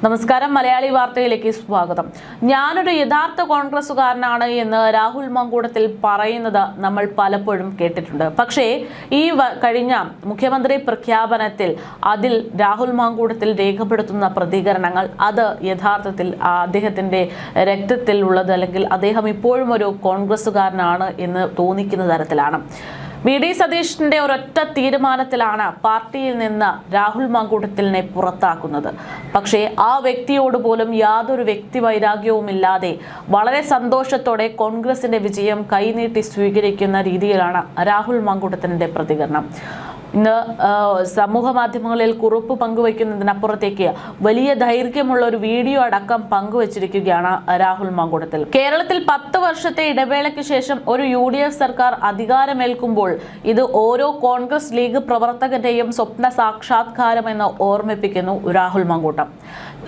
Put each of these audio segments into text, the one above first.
നമസ്കാരം, മലയാളി വാർത്തയിലേക്ക് സ്വാഗതം. ഞാനൊരു യഥാർത്ഥ കോൺഗ്രസുകാരനാണ് എന്ന് രാഹുൽ മാങ്കൂട്ടത്തിൽ പറയുന്നത് നമ്മൾ പലപ്പോഴും കേട്ടിട്ടുണ്ട്. പക്ഷേ ഈ കഴിഞ്ഞ മുഖ്യമന്ത്രി പ്രഖ്യാപനത്തിൽ അതിൽ രാഹുൽ മാങ്കൂട്ടത്തിൽ രേഖപ്പെടുത്തുന്ന പ്രതികരണങ്ങൾ അത് യഥാർത്ഥത്തിൽ അദ്ദേഹത്തിന്റെ രക്തത്തിൽ ഉള്ളത് അല്ലെങ്കിൽ അദ്ദേഹം ഇപ്പോഴും ഒരു കോൺഗ്രസുകാരനാണ് എന്ന് തോന്നിക്കുന്ന തരത്തിലാണ്. വി.ഡി. സതീശന്റെ ഒരൊറ്റ തീരുമാനത്തിലാണ് പാർട്ടിയിൽ നിന്ന് രാഹുൽ മാങ്കൂട്ടത്തിലിനെ പുറത്താക്കുന്നത്. പക്ഷേ ആ വ്യക്തിയോട് പോലും യാതൊരു വ്യക്തി വൈരാഗ്യവുമില്ലാതെ വളരെ സന്തോഷത്തോടെ കോൺഗ്രസിന്റെ വിജയം കൈനീട്ടി സ്വീകരിക്കുന്ന രീതിയിലാണ് രാഹുൽ മാങ്കൂട്ടത്തിലിന്റെ പ്രതികരണം. ഇന്ന് സമൂഹ മാധ്യമങ്ങളിൽ കുറിപ്പ് പങ്കുവയ്ക്കുന്നതിനപ്പുറത്തേക്ക് വലിയ ദൈർഘ്യമുള്ള ഒരു വീഡിയോ അടക്കം പങ്കുവച്ചിരിക്കുകയാണ് രാഹുൽ മാങ്കൂട്ടത്തിൽ. കേരളത്തിൽ 10 വർഷത്തെ ഇടവേളയ്ക്ക് ശേഷം ഒരു UDF സർക്കാർ അധികാരമേൽക്കുമ്പോൾ ഇത് ഓരോ കോൺഗ്രസ് ലീഗ് പ്രവർത്തകന്റെയും സ്വപ്ന സാക്ഷാത്കാരമെന്ന് ഓർമ്മിപ്പിക്കുന്നു രാഹുൽ മാങ്കൂട്ടം.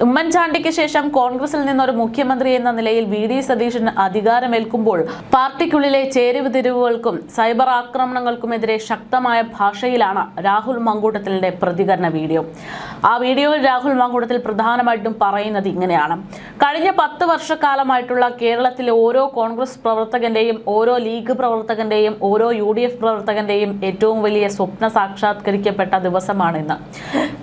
ഉമ്മൻചാണ്ടിക്ക് ശേഷം കോൺഗ്രസിൽ നിന്നൊരു മുഖ്യമന്ത്രി എന്ന നിലയിൽ വി.ഡി. സതീശൻ അധികാരമേൽക്കുമ്പോൾ പാർട്ടിക്കുള്ളിലെ ചേരുവതിരിവുകൾക്കും സൈബർ ആക്രമണങ്ങൾക്കുമെതിരെ ശക്തമായ ഭാഷയിലാണ് രാഹുൽ മാങ്കൂട്ടത്തിലിന്റെ പ്രതികരണ വീഡിയോ. ആ വീഡിയോയിൽ രാഹുൽ മാങ്കൂട്ടത്തിൽ പ്രധാനമായിട്ടും പറയുന്നത് ഇങ്ങനെയാണ്: കഴിഞ്ഞ 10 വർഷക്കാലമായിട്ടുള്ള കേരളത്തിലെ ഓരോ കോൺഗ്രസ് പ്രവർത്തകന്റെയും, ഓരോ ലീഗ് പ്രവർത്തകന്റെയും, ഓരോ UDF പ്രവർത്തകന്റെയും ഏറ്റവും വലിയ സ്വപ്ന സാക്ഷാത്കരിക്കപ്പെട്ട ദിവസമാണിന്ന്.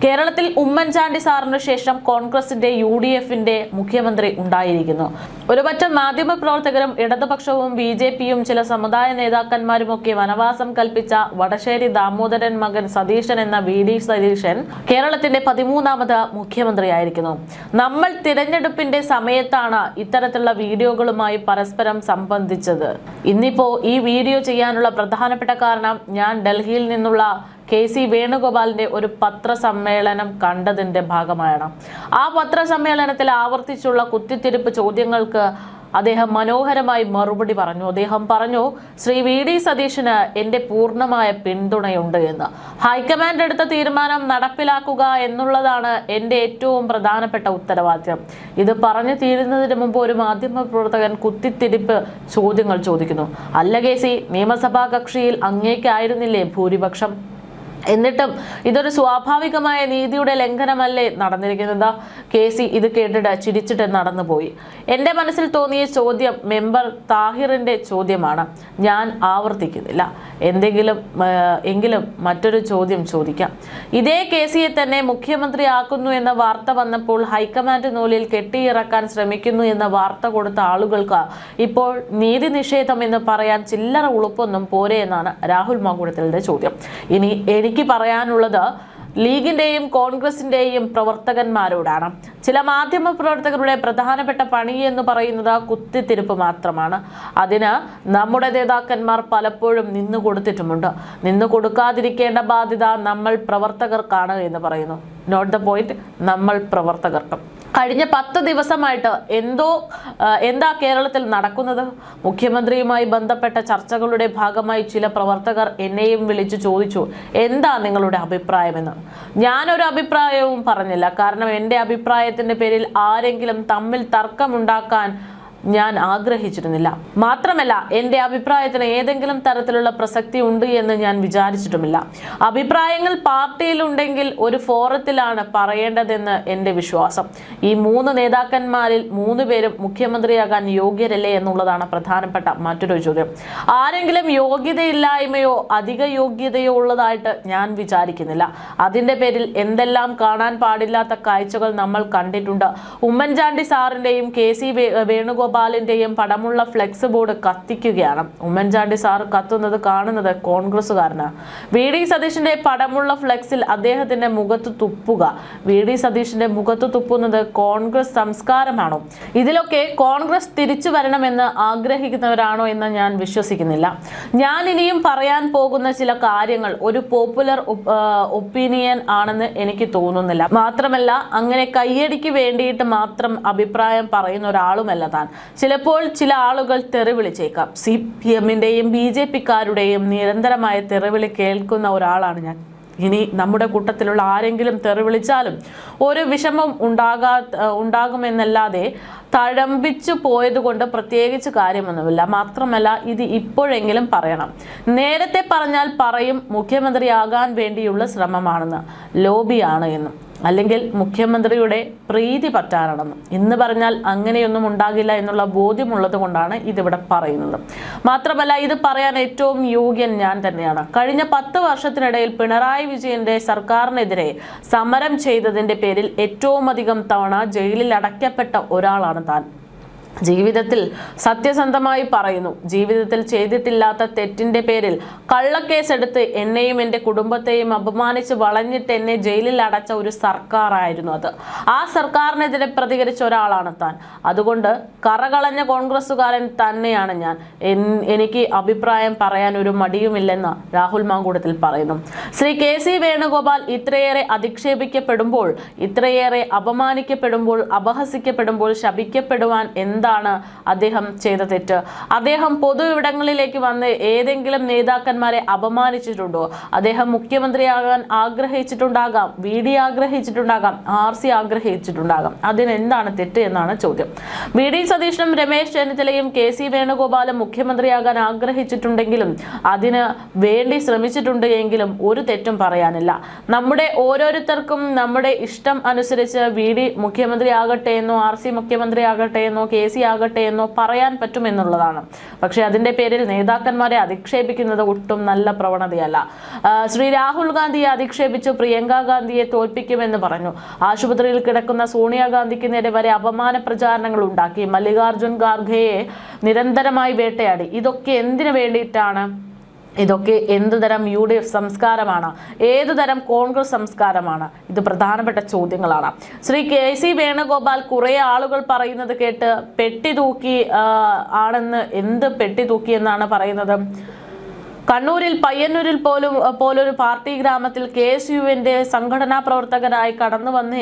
കേരളത്തിൽ ഉമ്മൻചാണ്ടി സാറിന് ശേഷം കോൺഗ്രസിന്റെ UDFന്റെ മുഖ്യമന്ത്രി ഉണ്ടായിരിക്കുന്നു. ഒരുപറ്റം മാധ്യമ പ്രവർത്തകരും ഇടതുപക്ഷവും BJPയും ചില സമുദായ നേതാക്കന്മാരുമൊക്കെ വനവാസം കൽപ്പിച്ച വടശ്ശേരി ദാമോദരൻ മകൻ സതീശൻ എന്ന വി.ഡി. സതീശൻ കേരളത്തിന്റെ 13ാമത് മുഖ്യമന്ത്രിയായിരിക്കുന്നു. നമ്മൾ തിരഞ്ഞെടുപ്പിന്റെ സമയത്താണ് ഇത്തരത്തിലുള്ള വീഡിയോകളുമായി പരസ്പരം സംബന്ധിച്ചത്. ഇന്നിപ്പോ ഈ വീഡിയോ ചെയ്യാനുള്ള പ്രധാനപ്പെട്ട കാരണം ഞാൻ ഡൽഹിയിൽ നിന്നുള്ള KC വേണുഗോപാലിന്റെ ഒരു പത്രസമ്മേളനം കണ്ടതിന്റെ ഭാഗമായാണ്. ആ പത്രസമ്മേളനത്തിൽ ആവർത്തിച്ചുള്ള കുത്തിത്തിരിപ്പ് ചോദ്യങ്ങൾക്ക് അദ്ദേഹം മനോഹരമായി മറുപടി പറഞ്ഞു. അദ്ദേഹം പറഞ്ഞു, ശ്രീ വി.ഡി. സതീശന് എന്റെ പൂർണ്ണമായ പിന്തുണയുണ്ട് എന്ന്. ഹൈക്കമാൻഡ് എടുത്ത തീരുമാനം നടപ്പിലാക്കുക എന്നുള്ളതാണ് എന്റെ ഏറ്റവും പ്രധാനപ്പെട്ട ഉത്തരവാദിത്യം. ഇത് പറഞ്ഞു തീരുന്നതിന് മുമ്പ് ഒരു മാധ്യമ പ്രവർത്തകൻ കുത്തിത്തിരിപ്പ് ചോദ്യങ്ങൾ ചോദിക്കുന്നു. അല്ല KC, നിയമസഭാ കക്ഷിയിൽ അങ്ങേക്കായിരുന്നില്ലേ ഭൂരിപക്ഷം? എന്നിട്ടും ഇതൊരു സ്വാഭാവികമായ നീതിയുടെ ലംഘനമല്ലേ നടന്നിരിക്കുന്നത്? KC ഇത് കേട്ടിട്ട് ചിരിച്ചിട്ട് നടന്നുപോയി. എൻ്റെ മനസ്സിൽ തോന്നിയ ചോദ്യം മെമ്പർ താഹിറിന്റെ ചോദ്യമാണ്. ഞാൻ ആവർത്തിക്കുന്നില്ല. എങ്കിലും മറ്റൊരു ചോദ്യം ചോദിക്കാം. ഇതേ KCയെ തന്നെ മുഖ്യമന്ത്രിയാക്കുന്നു എന്ന വാർത്ത വന്നപ്പോൾ ഹൈക്കമാൻഡ് നൂലിൽ കെട്ടിയിറക്കാൻ ശ്രമിക്കുന്നു എന്ന വാർത്ത കൊടുത്ത ആളുകൾക്ക് ഇപ്പോൾ നീതി നിഷേധം എന്ന് പറയാൻ ചില്ലറ ഉളുപ്പൊന്നും പോരെ എന്നാണ് രാഹുൽ മാങ്കൂട്ടത്തിലിന്റെ ചോദ്യം. ഇനി എനിക്ക് പറയാനുള്ളത് ലീഗിന്റെയും കോൺഗ്രസിന്റെയും പ്രവർത്തകന്മാരോടാണ്. ചില മാധ്യമ പ്രവർത്തകരുടെ പ്രധാനപ്പെട്ട പണി എന്ന് പറയുന്നത് കുത്തിത്തിരിപ്പ് മാത്രമാണ്. അതിന് നമ്മുടെ നേതാക്കന്മാർ പലപ്പോഴും നിന്നുകൊടുത്തിട്ടുമുണ്ട്. നിന്നുകൊടുക്കാതിരിക്കേണ്ട ബാധ്യത നമ്മൾ പ്രവർത്തകർക്കാണ് എന്ന് പറയുന്നു. നോട്ട് ദ പോയിന്റ്, നമ്മൾ പ്രവർത്തകർക്ക്. കഴിഞ്ഞ 10 ദിവസമായിട്ട് എന്താ കേരളത്തിൽ നടക്കുന്നത്? മുഖ്യമന്ത്രിയുമായി ബന്ധപ്പെട്ട ചർച്ചകളുടെ ഭാഗമായി ചില പ്രവർത്തകർ എന്നെയും വിളിച്ചു ചോദിച്ചു, എന്താ നിങ്ങളുടെ അഭിപ്രായമെന്ന്. ഞാനൊരു അഭിപ്രായവും പറഞ്ഞില്ല. കാരണം എൻ്റെ അഭിപ്രായത്തിന്റെ പേരിൽ ആരെങ്കിലും തമ്മിൽ തർക്കമുണ്ടാക്കാൻ ഞാൻ ആഗ്രഹിച്ചിരുന്നില്ല. മാത്രമല്ല, എൻ്റെ അഭിപ്രായത്തിന് ഏതെങ്കിലും തരത്തിലുള്ള പ്രസക്തി ഉണ്ട് എന്ന് ഞാൻ വിചാരിച്ചിട്ടുമില്ല. അഭിപ്രായങ്ങൾ പാർട്ടിയിലുണ്ടെങ്കിൽ ഒരു ഫോറത്തിലാണ് പറയേണ്ടതെന്ന് എൻ്റെ വിശ്വാസം. ഈ 3 നേതാക്കന്മാരിൽ 3 പേരും മുഖ്യമന്ത്രിയാകാൻ യോഗ്യരല്ലേ എന്നുള്ളതാണ് പ്രധാനപ്പെട്ട മറ്റൊരു ചോദ്യം. ആരെങ്കിലും യോഗ്യതയില്ലായ്മയോ അധിക യോഗ്യതയോ ഉള്ളതായിട്ട് ഞാൻ വിചാരിക്കുന്നില്ല. അതിൻ്റെ പേരിൽ എന്തെല്ലാം കാണാൻ പാടില്ലാത്ത കാഴ്ചകൾ നമ്മൾ കണ്ടിട്ടുണ്ട്. Oommen Chandy സാറിൻ്റെയും KC വേണുഗോപാലിന്റെയും പടമുള്ള flex board കത്തിക്കുകയാണ്. Oommen Chandy sir കത്തുന്നത് കാണുന്നത് കോൺഗ്രസുകാരനാണ്. വി.ഡി. സതീശന്റെ പടമുള്ള ഫ്ലെക്സിൽ അദ്ദേഹത്തിന്റെ മുഖത്ത് തുപ്പുക, വി.ഡി. സതീശന്റെ മുഖത്ത് തുപ്പുന്നത് കോൺഗ്രസ് സംസ്കാരമാണോ? ഇതിലൊക്കെ കോൺഗ്രസ് തിരിച്ചു വരണമെന്ന് ആഗ്രഹിക്കുന്നവരാണോ എന്ന് ഞാൻ വിശ്വസിക്കുന്നില്ല. ഞാൻ ഇനിയും പറയാൻ പോകുന്ന ചില കാര്യങ്ങൾ ഒരു പോപ്പുലർ ഒപ്പീനിയൻ ആണെന്ന് എനിക്ക് തോന്നുന്നില്ല. മാത്രമല്ല, അങ്ങനെ കയ്യടിക്ക് വേണ്ടിയിട്ട് മാത്രം അഭിപ്രായം പറയുന്ന ഒരാളുമല്ല താൻ. ചിലപ്പോൾ ചില ആളുകൾ തെറി വിളിച്ചേക്കാം. CPMന്റെയും BJPക്കാരുടെയും നിരന്തരമായ തെറിവിളി കേൾക്കുന്ന ഒരാളാണ് ഞാൻ. ഇനി നമ്മുടെ കൂട്ടത്തിലുള്ള ആരെങ്കിലും തെറി വിളിച്ചാലും ഒരു വിഷമം ഉണ്ടാകുമെന്നല്ലാതെ തഴമ്പിച്ചു പോയതുകൊണ്ട് പ്രത്യേകിച്ച് കാര്യമൊന്നുമില്ല. മാത്രമല്ല, ഇത് ഇപ്പോഴെങ്കിലും പറയണം. നേരത്തെ പറഞ്ഞാൽ പറയും മുഖ്യമന്ത്രിയാകാൻ വേണ്ടിയുള്ള ശ്രമമാണെന്ന്, ലോബിയാണ് എന്നും, അല്ലെങ്കിൽ മുഖ്യമന്ത്രിയുടെ പ്രീതി പറ്റാനാണെന്നും. ഇന്ന് പറഞ്ഞാൽ അങ്ങനെയൊന്നും ഉണ്ടാകില്ല എന്നുള്ള ബോധ്യമുള്ളത് കൊണ്ടാണ് ഇതിവിടെ പറയുന്നത്. മാത്രമല്ല, ഇത് പറയാൻ ഏറ്റവും യോഗ്യൻ ഞാൻ തന്നെയാണ്. കഴിഞ്ഞ 10 വർഷത്തിനിടയിൽ പിണറായി വിജയന്റെ സർക്കാരിനെതിരെ സമരം ചെയ്തതിന്റെ പേരിൽ ഏറ്റവും അധികം തവണ ജയിലിൽ അടയ്ക്കപ്പെട്ട ഒരാളാണ് താൻ. ജീവിതത്തിൽ സത്യസന്ധമായി പറയുന്നു, ജീവിതത്തിൽ ചെയ്തിട്ടില്ലാത്ത തെറ്റിന്റെ പേരിൽ കള്ളക്കേസെടുത്ത് എന്നെയും എൻ്റെ കുടുംബത്തെയും അപമാനിച്ച് വളഞ്ഞിട്ട് എന്നെ ജയിലിൽ അടച്ച ഒരു സർക്കാരായിരുന്നു അത്. ആ സർക്കാരിനെതിരെ പ്രതികരിച്ച ഒരാളാണ് താൻ. അതുകൊണ്ട് കറകളഞ്ഞ കോൺഗ്രസ്സുകാരൻ തന്നെയാണ് ഞാൻ. എനിക്ക് അഭിപ്രായം പറയാൻ ഒരു മടിയുമില്ലെന്ന് രാഹുൽ മാങ്കൂട്ടത്തിൽ പറയുന്നു. ശ്രീ KC വേണുഗോപാൽ ഇത്രയേറെ അധിക്ഷേപിക്കപ്പെടുമ്പോൾ, ഇത്രയേറെ അപമാനിക്കപ്പെടുമ്പോൾ, അപഹസിക്കപ്പെടുമ്പോൾ ശപിക്കപ്പെടുവാൻ എന്താണ് അദ്ദേഹം ചെയ്ത തെറ്റ്? അദ്ദേഹം പൊതു ഇടങ്ങളിലേക്ക് വന്ന് ഏതെങ്കിലും നേതാക്കന്മാരെ അപമാനിച്ചിട്ടുണ്ടോ? അദ്ദേഹം മുഖ്യമന്ത്രിയാകാൻ ആഗ്രഹിച്ചിട്ടുണ്ടാകാം, VD ആഗ്രഹിച്ചിട്ടുണ്ടാകാം, RC ആഗ്രഹിച്ചിട്ടുണ്ടാകാം. അതിനെന്താണ് തെറ്റ് എന്നാണ് ചോദ്യം. VD സതീശനും രമേശ് ചെന്നിത്തലയും KC വേണുഗോപാലും മുഖ്യമന്ത്രിയാകാൻ ആഗ്രഹിച്ചിട്ടുണ്ടെങ്കിലും അതിന് വേണ്ടി ശ്രമിച്ചിട്ടുണ്ട് എങ്കിലും ഒരു തെറ്റും പറയാനില്ല. നമ്മുടെ ഓരോരുത്തർക്കും നമ്മുടെ ഇഷ്ടം അനുസരിച്ച് VD മുഖ്യമന്ത്രിയാകട്ടെ എന്നോ RC മുഖ്യമന്ത്രിയാകട്ടെ എന്നോ KC ആകട്ടെ എന്നോ പറയാൻ പറ്റുമെന്നുള്ളതാണ്. പക്ഷെ അതിന്റെ പേരിൽ നേതാക്കന്മാരെ അധിക്ഷേപിക്കുന്നത് ഒട്ടും നല്ല പ്രവണതയല്ല. ശ്രീ രാഹുൽ ഗാന്ധിയെ അധിക്ഷേപിച്ചു പ്രിയങ്ക ഗാന്ധിയെ തോൽപ്പിക്കുമെന്ന് പറഞ്ഞു. ആശുപത്രിയിൽ കിടക്കുന്ന സോണിയാഗാന്ധിക്ക് നേരെ വരെ അപമാന പ്രചാരണങ്ങൾ ഉണ്ടാക്കി. മല്ലികാർജുൻ ഖാർഗെയെ നിരന്തരമായി വേട്ടയാടി. ഇതൊക്കെ എന്തിനു വേണ്ടിയിട്ടാണ്? ഇതൊക്കെ എന്തുതരം UDF സംസ്കാരമാണ്? ഏതുതരം കോൺഗ്രസ് സംസ്കാരമാണ്? ഇത് പ്രധാനപ്പെട്ട ചോദ്യങ്ങളാണ്. ശ്രീ KC വേണുഗോപാൽ കുറെ ആളുകൾ പറയുന്നത് കേട്ട് പെട്ടി തൂക്കി ആണെന്ന്. എന്ത് പെട്ടി തൂക്കി എന്നാണ് പറയുന്നത്? കണ്ണൂരിൽ പയ്യന്നൂരിൽ പോലൊരു പാർട്ടി ഗ്രാമത്തിൽ KSUവിന്റെ സംഘടനാ പ്രവർത്തകരായി കടന്നു വന്ന്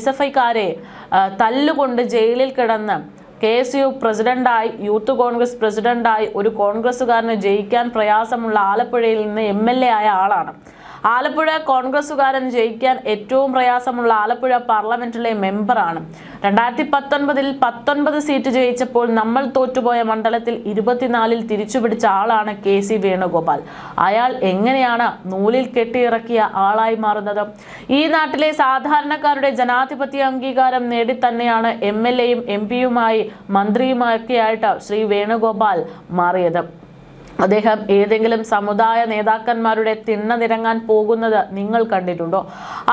SFIക്കാരെ തല്ലുകൊണ്ട് ജയിലിൽ കിടന്ന് KSU പ്രസിഡന്റായി, യൂത്ത് കോൺഗ്രസ് പ്രസിഡന്റായി ഒരു കോൺഗ്രസുകാരന് ജയിക്കാൻ പ്രയാസമുള്ള ആലപ്പുഴയിൽ നിന്ന് MLA ആയ ആളാണ്. ആലപ്പുഴ കോൺഗ്രസുകാരൻ ജയിക്കാൻ ഏറ്റവും പ്രയാസമുള്ള ആലപ്പുഴ പാർലമെന്റിലെ മെമ്പറാണ്. 2019 19 സീറ്റ് ജയിച്ചപ്പോൾ നമ്മൾ തോറ്റുപോയ മണ്ഡലത്തിൽ 24 തിരിച്ചുപിടിച്ച ആളാണ് KC വേണുഗോപാൽ. അയാൾ എങ്ങനെയാണ് നൂലിൽ കെട്ടിയിറക്കിയ ആളായി മാറുന്നത്? ഈ നാട്ടിലെ സാധാരണക്കാരുടെ ജനാധിപത്യ അംഗീകാരം നേടി തന്നെയാണ് MLAയും MP-യുമായി മന്ത്രിയുമൊക്കെയായിട്ട് ശ്രീ വേണുഗോപാൽ മാറിയത്. അദ്ദേഹം ഏതെങ്കിലും സമുദായ നേതാക്കന്മാരുടെ തിണ്ണ നിരങ്ങാൻ പോകുന്നത് നിങ്ങൾ കണ്ടിട്ടുണ്ടോ?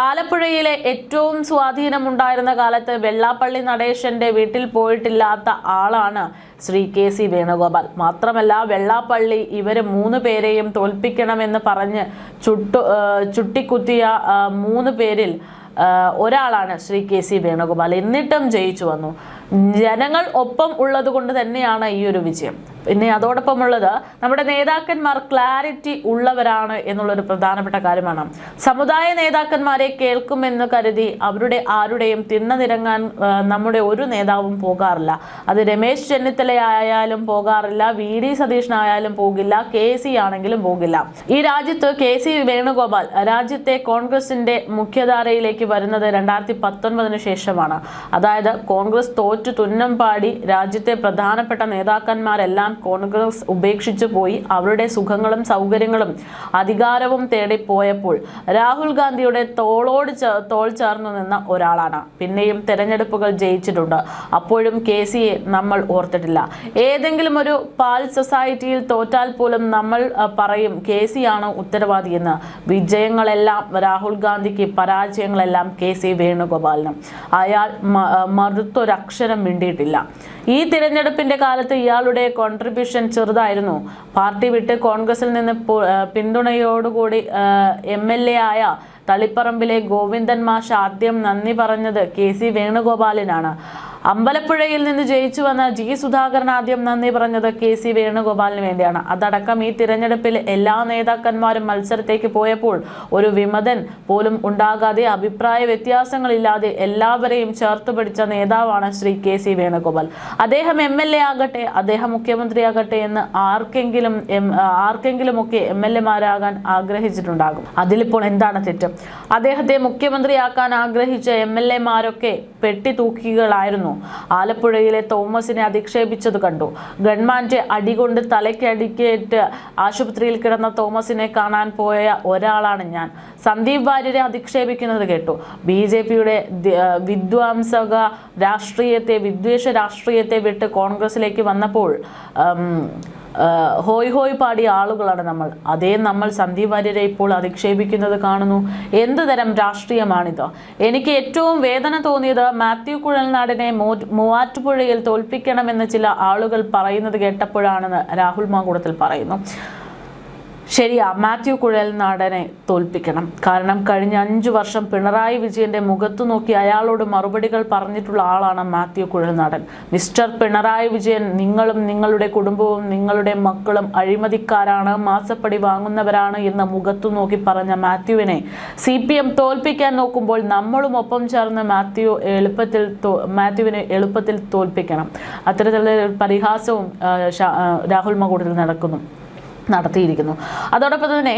ആലപ്പുഴയിലെ ഏറ്റവും സ്വാധീനമുണ്ടായിരുന്ന കാലത്ത് വെള്ളാപ്പള്ളി നടേശന്റെ വീട്ടിൽ പോയിട്ടില്ലാത്ത ആളാണ് ശ്രീ KC വേണുഗോപാൽ. മാത്രമല്ല, വെള്ളാപ്പള്ളി ഇവര് 3 പേരെയും തോൽപ്പിക്കണമെന്ന് പറഞ്ഞ് ചുട്ടിക്കുത്തിയ 3 പേരിൽ ഒരാളാണ് ശ്രീ KC വേണുഗോപാൽ. എന്നിട്ടും ജയിച്ചു വന്നു. ജനങ്ങൾ ഒപ്പം ഉള്ളത് കൊണ്ട് തന്നെയാണ് ഈ ഒരു വിജയം. പിന്നെ അതോടൊപ്പമുള്ളത് നമ്മുടെ നേതാക്കന്മാർ ക്ലാരിറ്റി ഉള്ളവരാണ് എന്നുള്ളൊരു പ്രധാനപ്പെട്ട കാര്യമാണ്. സമുദായ നേതാക്കന്മാരെ കേൾക്കുമെന്ന് കരുതി അവരുടെ ആരുടെയും തിണ്ണ നിരങ്ങാൻ നമ്മുടെ ഒരു നേതാവും പോകാറില്ല. അത് രമേശ് ചെന്നിത്തലയായാലും പോകാറില്ല, VD സതീശനായാലും പോകില്ല, KC ആണെങ്കിലും പോകില്ല. ഈ രാജ്യത്ത് KC വേണുഗോപാൽ രാജ്യത്തെ കോൺഗ്രസിന്റെ മുഖ്യധാരയിലേക്ക് വരുന്നത് 2019 ശേഷമാണ്. അതായത് കോൺഗ്രസ് തോറ്റു തുന്നം പാടി രാജ്യത്തെ പ്രധാനപ്പെട്ട നേതാക്കന്മാരെല്ലാം കോൺഗ്രസ് ഉപേക്ഷിച്ചു പോയി അവരുടെ സുഖങ്ങളും സൗകര്യങ്ങളും അധികാരവും തേടി പോയപ്പോൾ രാഹുൽ ഗാന്ധിയുടെ തോളോട് തോൾ ചേർന്നു നിന്ന ഒരാളാണ്. പിന്നെയും തെരഞ്ഞെടുപ്പുകൾ ജയിച്ചിട്ടുണ്ട്. അപ്പോഴും KCയെ നമ്മൾ ഓർത്തിട്ടില്ല. ഏതെങ്കിലും ഒരു പാൽ സൊസൈറ്റിയിൽ തോറ്റാൽ പോലും നമ്മൾ പറയും KC ആണ് ഉത്തരവാദിയെന്ന്. വിജയങ്ങളെല്ലാം രാഹുൽ ഗാന്ധിക്ക്, പരാജയങ്ങളെല്ലാം KC വേണുഗോപാലിന്. അയാൾ മറുത്തൊരക്ഷരം മിണ്ടിയിട്ടില്ല. ഈ തിരഞ്ഞെടുപ്പിന്റെ കാലത്ത് ഇയാളുടെ കോൺട്രിബ്യൂഷൻ ചെറുതായിരുന്നു. പാർട്ടി വിട്ട് കോൺഗ്രസിൽ നിന്ന് പിന്തുണയോടുകൂടി MLA ആയ തളിപ്പറമ്പിലെ ഗോവിന്ദൻ മാഷ് ആദ്യം നന്ദി പറഞ്ഞത് KC വേണുഗോപാലിനാണ്. അമ്പലപ്പുഴയിൽ നിന്ന് ജയിച്ചു വന്ന G സുധാകരൻ ആദ്യം നന്ദി പറഞ്ഞത് KC വേണുഗോപാലിന് വേണ്ടിയാണ്. അതടക്കം ഈ തിരഞ്ഞെടുപ്പിൽ എല്ലാ നേതാക്കന്മാരും മത്സരത്തേക്ക് പോയപ്പോൾ ഒരു വിമതൻ പോലും ഉണ്ടാകാതെ, അഭിപ്രായ വ്യത്യാസങ്ങളില്ലാതെ എല്ലാവരെയും ചേർത്ത് പിടിച്ച നേതാവാണ് ശ്രീ KC വേണുഗോപാൽ. അദ്ദേഹം MLA ആകട്ടെ, അദ്ദേഹം മുഖ്യമന്ത്രിയാകട്ടെ എന്ന് ആർക്കെങ്കിലുമൊക്കെ MLA-മാരാകാൻ ആഗ്രഹിച്ചിട്ടുണ്ടാകും. അതിലിപ്പോൾ എന്താണ് തെറ്റ്? അദ്ദേഹത്തെ മുഖ്യമന്ത്രിയാക്കാൻ ആഗ്രഹിച്ച MLA-മാരൊക്കെ പെട്ടി തൂക്കികളായിരുന്നു. ആലപ്പുഴയിലെ തോമസിനെ അധിക്ഷേപിച്ചത് കണ്ടു. ഗവൺമെന്റ് അടികൊണ്ട് തലയ്ക്കടിക്കേറ്റ് ആശുപത്രിയിൽ കിടന്ന തോമസിനെ കാണാൻ പോയ ഒരാളാണ് ഞാൻ. സന്ദീപ് വാര്യരെ അധിക്ഷേപിക്കുന്നത് കേട്ടു. BJP-യുടെ വിദ്വേഷ രാഷ്ട്രീയത്തെ വിട്ട് കോൺഗ്രസിലേക്ക് വന്നപ്പോൾ ഹോയ് ഹോയ് പാടിയ ആളുകളാണ് നമ്മൾ. അതേ നമ്മൾ സന്ദീപ് വാര്യരെ ഇപ്പോൾ അധിക്ഷേപിക്കുന്നത് കാണുന്നു. എന്ത് തരം രാഷ്ട്രീയമാണിത്? എനിക്ക് ഏറ്റവും വേദന തോന്നിയത് മാത്യു കുഴൽനാടനെ മൂവാറ്റുപുഴയിൽ തോൽപ്പിക്കണമെന്ന് ചില ആളുകൾ പറയുന്നത് കേട്ടപ്പോഴാണെന്ന് രാഹുൽ മാങ്കൂട്ടത്തിൽ പറയുന്നു. ശരിയാ, മാത്യു കുഴൽനാടനെ തോൽപ്പിക്കണം. കാരണം കഴിഞ്ഞ 5 വർഷം പിണറായി വിജയന്റെ മുഖത്തു നോക്കി അയാളോട് മറുപടികൾ പറഞ്ഞിട്ടുള്ള ആളാണ് മാത്യു കുഴൽനാടൻ. മിസ്റ്റർ പിണറായി വിജയൻ, നിങ്ങളും നിങ്ങളുടെ കുടുംബവും നിങ്ങളുടെ മക്കളും അഴിമതിക്കാരാണ്, മാസപ്പടി വാങ്ങുന്നവരാണ് എന്ന് മുഖത്തു നോക്കി പറഞ്ഞ മാത്യുവിനെ CPM തോൽപ്പിക്കാൻ നോക്കുമ്പോൾ നമ്മളും ഒപ്പം ചേർന്ന് മാത്യുവിനെ എളുപ്പത്തിൽ തോൽപ്പിക്കണം. അത്തരത്തിലുള്ള പരിഹാസവും രാഹുൽ മാങ്കൂട്ടത്തിൽ നടത്തിയിരിക്കുന്നു. അതോടൊപ്പം തന്നെ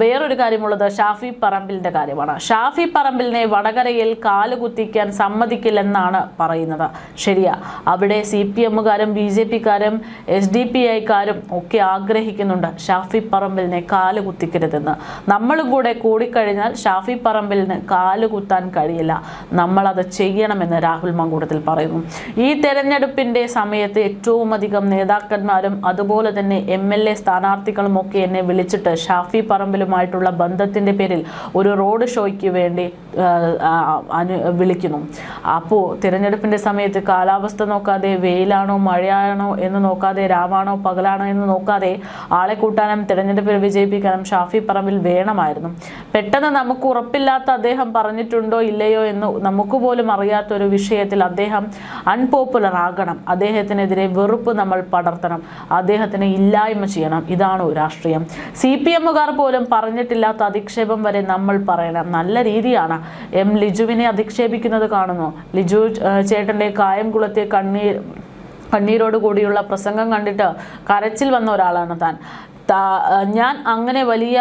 വേറൊരു കാര്യമുള്ളത് ഷാഫി പറമ്പിലിന്റെ കാര്യമാണ്. ഷാഫി പറമ്പിലിനെ വടകരയിൽ കാലുകുത്തിക്കാൻ സമ്മതിക്കില്ലെന്നാണ് പറയുന്നത്. ശരിയാ, അവിടെ CPM-കാരും BJP-കാരും SDPI-കാരും ഒക്കെ ആഗ്രഹിക്കുന്നുണ്ട് ഷാഫി പറമ്പിലിനെ കാലുകുത്തിക്കരുതെന്ന്. നമ്മളും കൂടെ കൂടിക്കഴിഞ്ഞാൽ ഷാഫി പറമ്പിലിന് കാലുകുത്താൻ കഴിയില്ല. നമ്മളത് ചെയ്യണമെന്ന് രാഹുൽ മാങ്കൂട്ടത്തിൽ പറയുന്നു. ഈ തെരഞ്ഞെടുപ്പിന്റെ സമയത്ത് ഏറ്റവും അധികം നേതാക്കന്മാരും അതുപോലെ തന്നെ MLA സ്ഥാനാർത്ഥികളും ഒക്കെ എന്നെ വിളിച്ചിട്ട് ഷാഫി പറമ്പിലുമായിട്ടുള്ള ബന്ധത്തിന്റെ പേരിൽ ഒരു റോഡ് ഷോയ്ക്ക് വേണ്ടി വിളിക്കുന്നു. അപ്പോൾ തിരഞ്ഞെടുപ്പിന്റെ സമയത്ത് കാലാവസ്ഥ നോക്കാതെ, വെയിലാണോ മഴയാണോ എന്ന് നോക്കാതെ, രാവാണോ പകലാണോ എന്ന് നോക്കാതെ ആളെ കൂട്ടാനും തിരഞ്ഞെടുപ്പിൽ വിജയിപ്പിക്കാനും ഷാഫി പറമ്പിൽ വേണമായിരുന്നു. പെട്ടെന്ന് നമുക്ക് ഉറപ്പില്ലാത്ത അദ്ദേഹം പറഞ്ഞിട്ടുണ്ടോ ഇല്ലയോ എന്ന് നമുക്ക് പോലും അറിയാത്തൊരു വിഷയത്തിൽ അദ്ദേഹം അൺപോപ്പുലർ ആകണം. അദ്ദേഹത്തിനെതിരെ വെറുപ്പ് നമ്മൾ പടർത്തണം. അദ്ദേഹത്തിനെ ഇല്ലായ്മ ചെയ്യണം. ഇതാണോ രാഷ്ട്രീയം? CPM-കാർ പോലും പറഞ്ഞിട്ടില്ലാത്ത അധിക്ഷേപം വരെ നമ്മൾ പറയണം. നല്ല രീതിയാണ്. ലിജുവിനെ അധിക്ഷേപിക്കുന്നത് കാണുന്നു. ലിജു ചേട്ടന്റെ കായംകുളത്തെ കണ്ണീരോട് കൂടിയുള്ള പ്രസംഗം കണ്ടിട്ട് കരച്ചിൽ വന്ന ഒരാളാണ് താൻ. ഞാൻ അങ്ങനെ വലിയ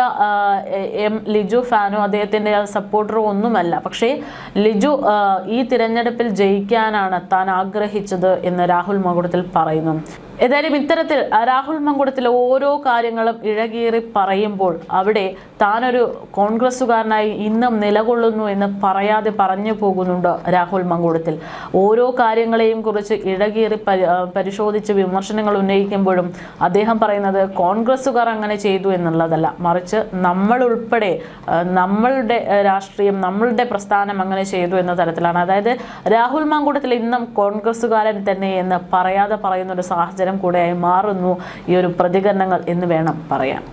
ലിജു ഫാനോ അദ്ദേഹത്തിൻ്റെ സപ്പോർട്ടറോ ഒന്നുമല്ല. പക്ഷേ ലിജു ഈ തിരഞ്ഞെടുപ്പിൽ ജയിക്കാനാണ് താൻ ആഗ്രഹിച്ചത് എന്ന് രാഹുൽ മാങ്കൂട്ടത്തിൽ പറയുന്നു. ഏതായാലും ഇത്തരത്തിൽ രാഹുൽ മാങ്കൂട്ടത്തിൽ ഓരോ കാര്യങ്ങളും ഇഴകീറി പറയുമ്പോൾ അവിടെ താനൊരു കോൺഗ്രസ്സുകാരനായി ഇന്നും നിലകൊള്ളുന്നു എന്ന് പറയാതെ പറഞ്ഞു പോകുന്നുണ്ട് രാഹുൽ മാങ്കൂട്ടത്തിൽ. ഓരോ കാര്യങ്ങളെയും കുറിച്ച് ഇഴകീറി പരിശോധിച്ച് വിമർശനങ്ങൾ ഉന്നയിക്കുമ്പോഴും അദ്ദേഹം പറയുന്നത് കോൺഗ്രസ്സുകാർ അങ്ങനെ ചെയ്തു എന്നുള്ളതല്ല, മറിച്ച് നമ്മൾ ഉൾപ്പെടെ നമ്മളുടെ രാഷ്ട്രീയം, നമ്മളുടെ പ്രസ്ഥാനം അങ്ങനെ ചെയ്തു എന്ന തരത്തിലാണ്. അതായത് രാഹുൽ മാങ്കൂട്ടത്തിൽ ഇന്നും കോൺഗ്രസ്സുകാരൻ തന്നെ എന്ന് പറയാതെ പറയുന്നൊരു സാഹചര്യം കൂടെയായി മാറുന്നു ഈ ഒരു പ്രതികരണങ്ങൾ എന്ന് വേണം പറയാൻ.